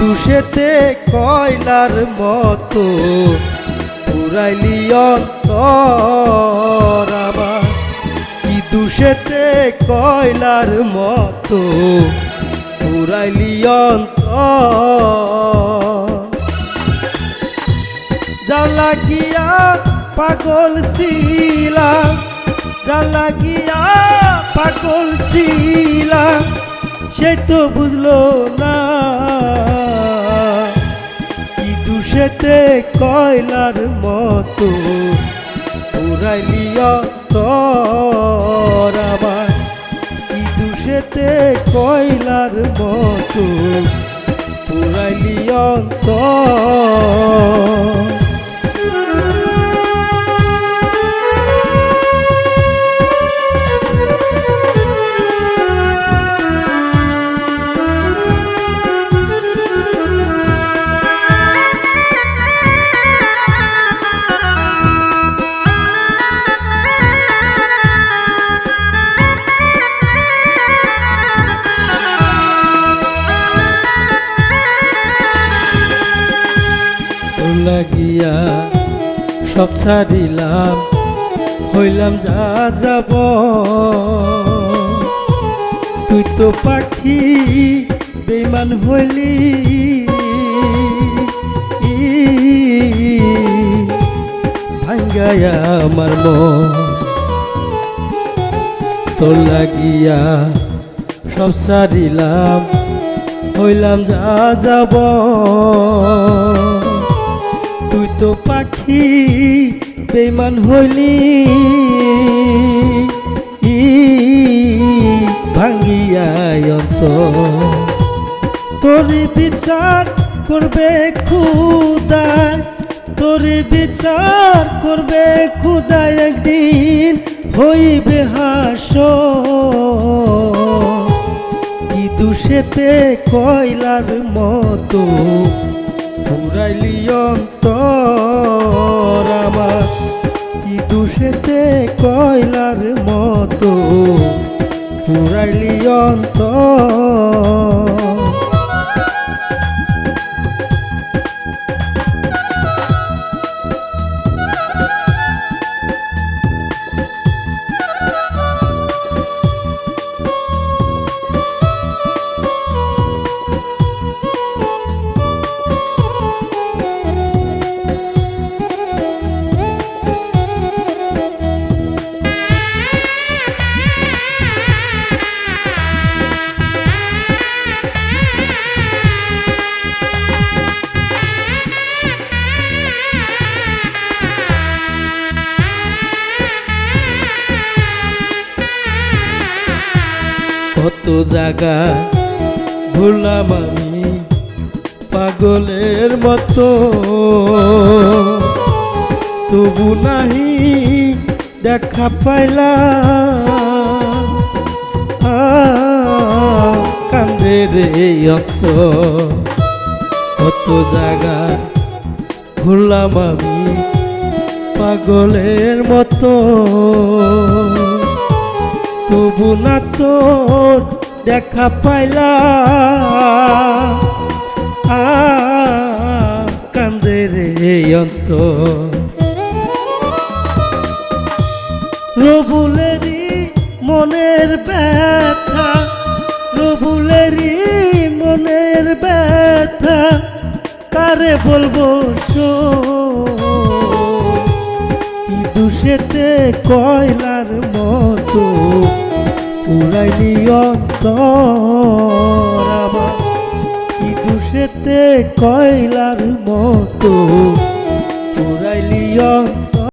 দুষেতে কয়লার মতো পুরাইলি অন্তর আমার। কি দুষেতে কয়লার মতো পুরাইলি অন্তর। যা লাগিয়া পাগল ছিলাম, যা লাগিয়া পাগল ছিলাম, সে তো বুঝলো না। কি দুষেতে কয়লার মতো পুরাইলি অন্তর আমার। কি দুষেতে কয়লার মতো পুরাইলি অন্তর। লাগিয়া সব ছাড়িলাম, হইলাম যা যাব। তুই তো পাখি বেঈমান হইলি, ভাঙ্গায়া আমার মন। তোর লাগিয়া সব ছাড়িলাম, হইলাম যা যাব। তুই তো পাখি বেঈমান হইলি, ভাঙ্গিয়া অন্তর। তোর বিচার করবে খুদায়, তোর বিচার করবে খুদায়, একদিন হইবে হাসর। কি দুষেতে কয়লার মতো পুরাইলি অন্তর আমার। কি দুষেতে কয়লার মতো পুরাইলি অন্তর। কত জায়গা ঘুরলাম আমি পাগলের মতো, তবু নাহি দেখা পাইলাম। কান্দে রে অন্তর। কত জায়গা ঘুরলাম আমি পাগলের মতো, তবু না তোর দেখা পাইলাম। কান্দে রে অন্তর। রবুলেরই মনের ব্যথা, রবুলেরই মনের ব্যথা, কারে বলবো কি দুষেতে কয়লার মতো পুরাইলি অন্তর আমার। কি দুষেতে কয়লার মতো পুরাইলি অন্তর।